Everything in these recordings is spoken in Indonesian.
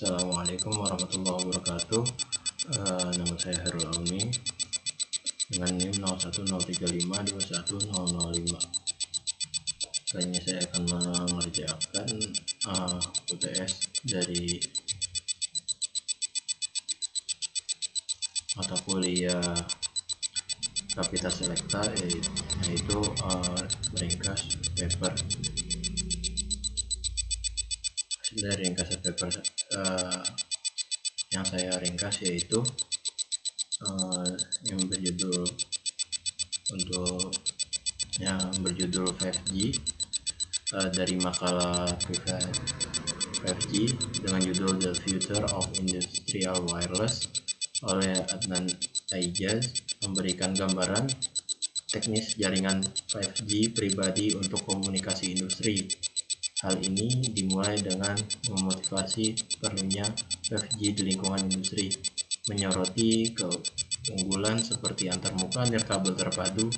Assalamualaikum warahmatullahi wabarakatuh. Nama saya Herul Auni dengan NIM 0103521005. Kali ini saya akan mengerjakan UTS dari mata kuliah Kapita Selekta, yaitu ringkas paper. Dari ringkasan paper yang saya ringkas yaitu yang berjudul 5G dari makalah privat 5G dengan judul The Future of Industrial Wireless oleh Adnan Aijaz, memberikan gambaran teknis jaringan 5G pribadi untuk komunikasi industri. Hal ini dimulai dengan memotivasi perlunya 5G di lingkungan industri, menyoroti keunggulan seperti antarmuka nirkabel terpadu,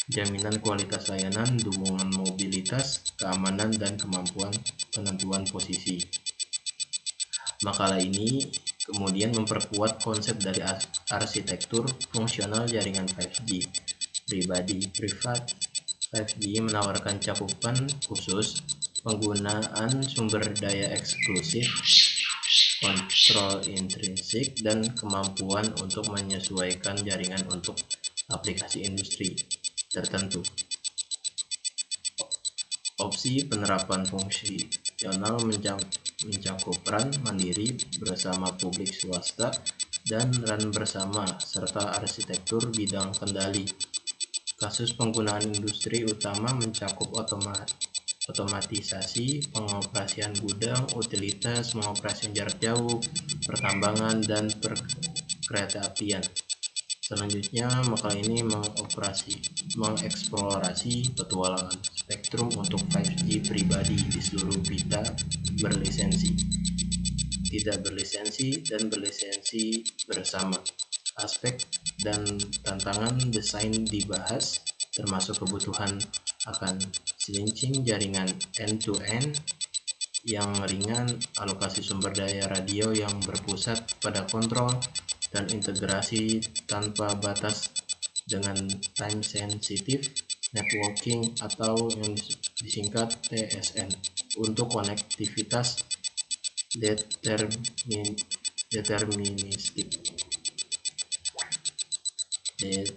jaminan kualitas layanan, dukungan mobilitas, keamanan, dan kemampuan penentuan posisi. Makalah ini kemudian memperkuat konsep dari arsitektur fungsional jaringan 5G pribadi privat. 5G menawarkan cakupan khusus, penggunaan sumber daya eksklusif, kontrol intrinsik, dan kemampuan untuk menyesuaikan jaringan untuk aplikasi industri tertentu. Opsi penerapan fungsional mencakup peran mandiri bersama publik swasta dan ran bersama, serta arsitektur bidang kendali. Kasus penggunaan industri utama mencakup otomatisasi pengoperasian gudang, utilitas, pengoperasian jarak jauh, pertambangan, dan perkeretaapian. Selanjutnya, makalah ini mengeksplorasi petualangan spektrum untuk 5G pribadi di seluruh pita berlisensi, tidak berlisensi, dan berlisensi bersama. Aspek dan tantangan desain dibahas, termasuk kebutuhan akan switching jaringan end-to-end yang ringan, alokasi sumber daya radio yang berpusat pada kontrol, dan integrasi tanpa batas dengan time sensitive networking atau yang disingkat TSN untuk konektivitas deterministik.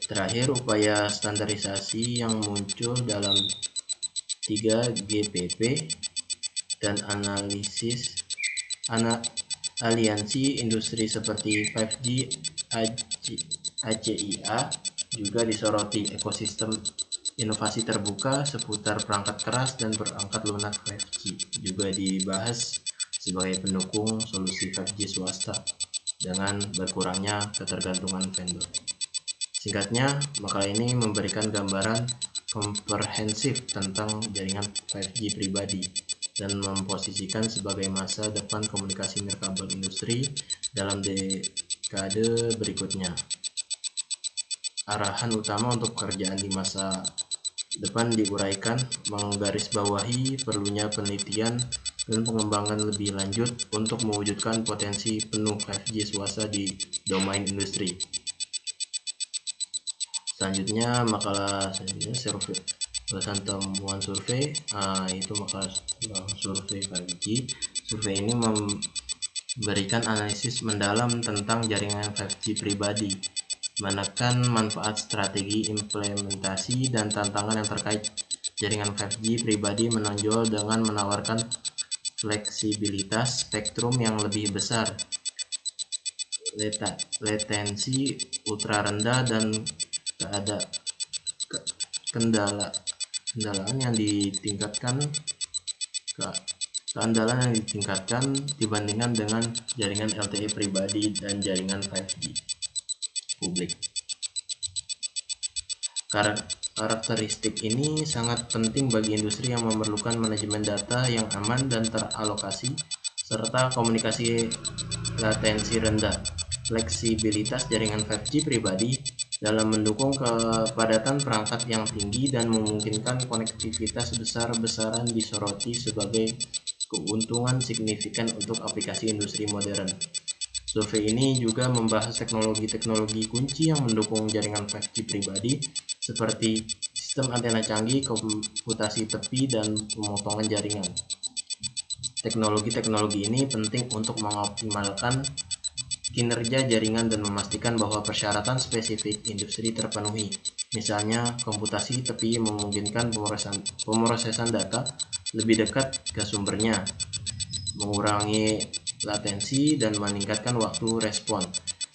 Terakhir, upaya standarisasi yang muncul dalam 3GPP dan analisis aliansi industri seperti 5G ACIA juga disoroti. Ekosistem inovasi terbuka seputar perangkat keras dan perangkat lunak 5G juga dibahas sebagai pendukung solusi 5G swasta dengan berkurangnya ketergantungan vendor. Singkatnya, makalah ini memberikan gambaran komprehensif tentang jaringan 5G pribadi dan memposisikan sebagai masa depan komunikasi nirkabel industri dalam dekade berikutnya. Arahan utama untuk pekerjaan di masa depan diuraikan, menggarisbawahi perlunya penelitian dan pengembangan lebih lanjut untuk mewujudkan potensi penuh 5G swasta di domain industri. Selanjutnya, makalah survei berdasarkan temuan survei, itu makalah survei 5G. Survei ini memberikan analisis mendalam tentang jaringan 5G pribadi, menekan manfaat, strategi implementasi, dan tantangan yang terkait. Jaringan 5G pribadi menonjol dengan menawarkan fleksibilitas spektrum yang lebih besar, latensi ultra rendah, dan keandalan yang ditingkatkan dibandingkan dengan jaringan LTE pribadi dan jaringan 5G publik. Karakteristik ini sangat penting bagi industri yang memerlukan manajemen data yang aman dan teralokasi, serta komunikasi latensi rendah. Fleksibilitas jaringan 5G pribadi dalam mendukung kepadatan perangkat yang tinggi dan memungkinkan konektivitas besar-besaran disoroti sebagai keuntungan signifikan untuk aplikasi industri modern. Survei ini juga membahas teknologi-teknologi kunci yang mendukung jaringan 5G pribadi seperti sistem antena canggih, komputasi tepi, dan pemotongan jaringan. Teknologi-teknologi ini penting untuk mengoptimalkan kinerja jaringan dan memastikan bahwa persyaratan spesifik industri terpenuhi. Misalnya, komputasi tepi memungkinkan pemrosesan data lebih dekat ke sumbernya, mengurangi latensi, dan meningkatkan waktu respon,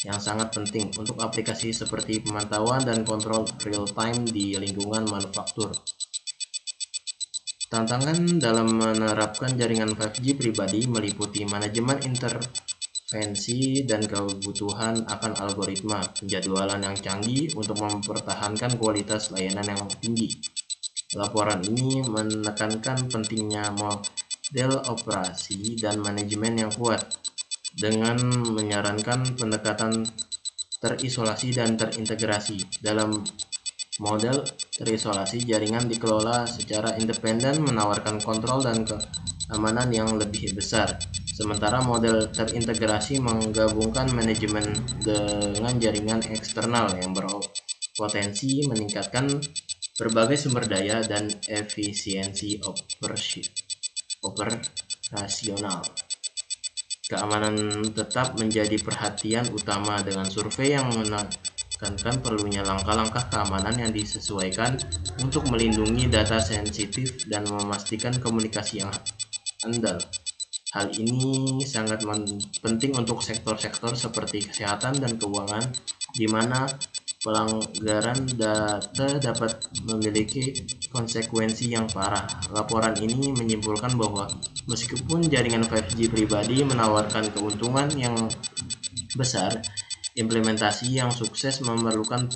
yang sangat penting untuk aplikasi seperti pemantauan dan kontrol real-time di lingkungan manufaktur. Tantangan dalam menerapkan jaringan 5G pribadi meliputi manajemen intervensi dan kebutuhan akan algoritma penjadwalan yang canggih untuk mempertahankan kualitas layanan yang tinggi. Laporan ini menekankan pentingnya model operasi dan manajemen yang kuat, dengan menyarankan pendekatan terisolasi dan terintegrasi. Dalam model terisolasi, jaringan dikelola secara independen, menawarkan kontrol dan keamanan yang lebih besar. Sementara model terintegrasi menggabungkan manajemen dengan jaringan eksternal yang berpotensi meningkatkan berbagai sumber daya dan efisiensi operasional. Keamanan tetap menjadi perhatian utama dengan survei yang menekankan perlunya langkah-langkah keamanan yang disesuaikan untuk melindungi data sensitif dan memastikan komunikasi yang andal. Hal ini sangat penting untuk sektor-sektor seperti kesehatan dan keuangan, di mana pelanggaran data dapat memiliki konsekuensi yang parah. Laporan ini menyimpulkan bahwa meskipun jaringan 5G pribadi menawarkan keuntungan yang besar, implementasi yang sukses memerlukan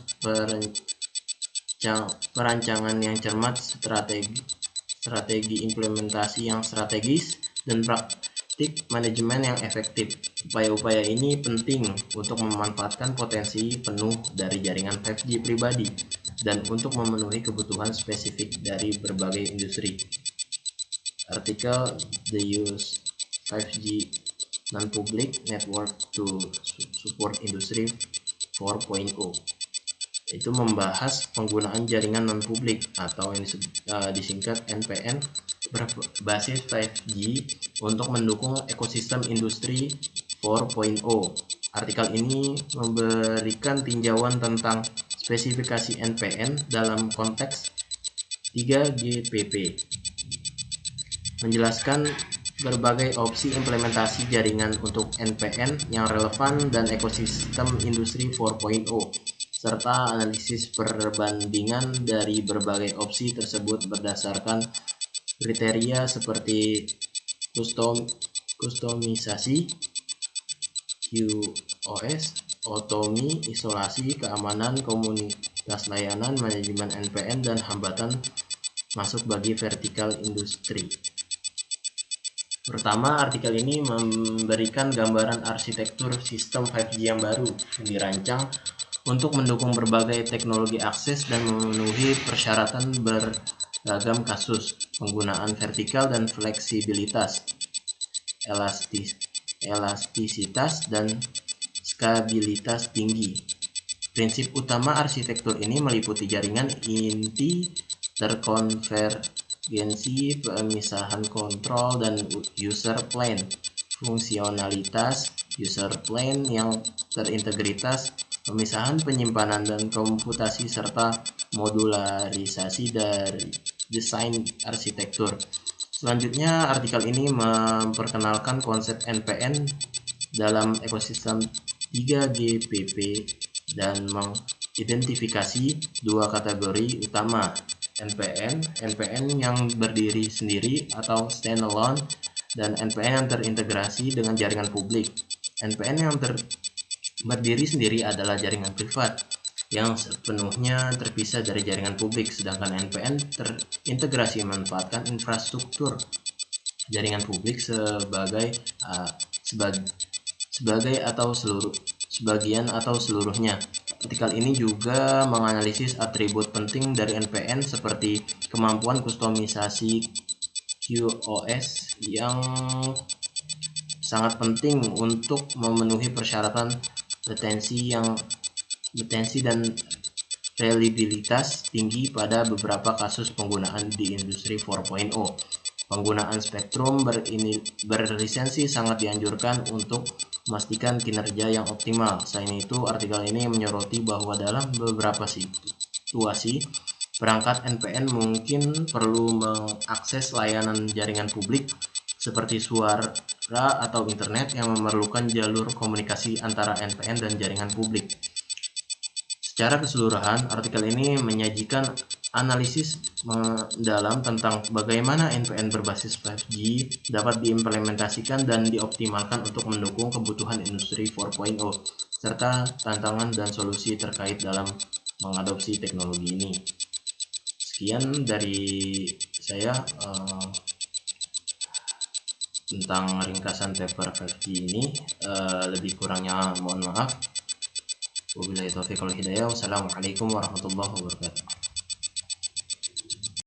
perancangan yang cermat, strategi implementasi yang strategis, dan praktik manajemen yang efektif. Upaya-upaya ini penting untuk memanfaatkan potensi penuh dari jaringan 5G pribadi dan untuk memenuhi kebutuhan spesifik dari berbagai industri. Artikel The Use 5G Non-Public Network to Support Industry 4.0 itu membahas penggunaan jaringan non-publik atau yang disingkat NPN berbasis 5G untuk mendukung ekosistem industri 4.0. Artikel ini memberikan tinjauan tentang spesifikasi NPN dalam konteks 3GPP, menjelaskan berbagai opsi implementasi jaringan untuk NPN yang relevan dan ekosistem industri 4.0, serta analisis perbandingan dari berbagai opsi tersebut berdasarkan kriteria seperti kustomisasi, QoS, otomi, isolasi, keamanan, komunitas layanan, manajemen NPN, dan hambatan masuk bagi vertikal industri. Pertama, artikel ini memberikan gambaran arsitektur sistem 5G yang baru yang dirancang untuk mendukung berbagai teknologi akses dan memenuhi persyaratan beragam kasus, penggunaan vertikal dan fleksibilitas, elastisitas, dan skabilitas tinggi. Prinsip utama arsitektur ini meliputi jaringan inti, terkonvergensi, pemisahan kontrol, dan user plane. Fungsionalitas user plane yang terintegritas, pemisahan penyimpanan dan komputasi, serta modularisasi dari desain arsitektur. Selanjutnya, artikel ini memperkenalkan konsep NPN dalam ekosistem 3GPP dan mengidentifikasi dua kategori utama, NPN yang berdiri sendiri atau standalone, dan NPN yang terintegrasi dengan jaringan publik. NPN yang berdiri sendiri adalah jaringan privat yang sepenuhnya terpisah dari jaringan publik, sedangkan NPN terintegrasi memanfaatkan infrastruktur jaringan publik sebagian atau seluruhnya. Artikel ini juga menganalisis atribut penting dari NPN seperti kemampuan kustomisasi, QoS, yang sangat penting untuk memenuhi persyaratan latensi dan reliabilitas tinggi pada beberapa kasus penggunaan di industri 4.0. Penggunaan spektrum berlisensi sangat dianjurkan untuk memastikan kinerja yang optimal. Selain itu, artikel ini menyoroti bahwa dalam beberapa situasi, perangkat NPN mungkin perlu mengakses layanan jaringan publik seperti suara atau internet yang memerlukan jalur komunikasi antara NPN dan jaringan publik. Secara keseluruhan, artikel ini menyajikan analisis mendalam tentang bagaimana NPN berbasis 5G dapat diimplementasikan dan dioptimalkan untuk mendukung kebutuhan industri 4.0, serta tantangan dan solusi terkait dalam mengadopsi teknologi ini. Sekian dari saya tentang ringkasan paper 5G ini. Lebih kurangnya mohon maaf. Wabillahi taufiq wal hidayah. Wassalamualaikum warahmatullahi wabarakatuh.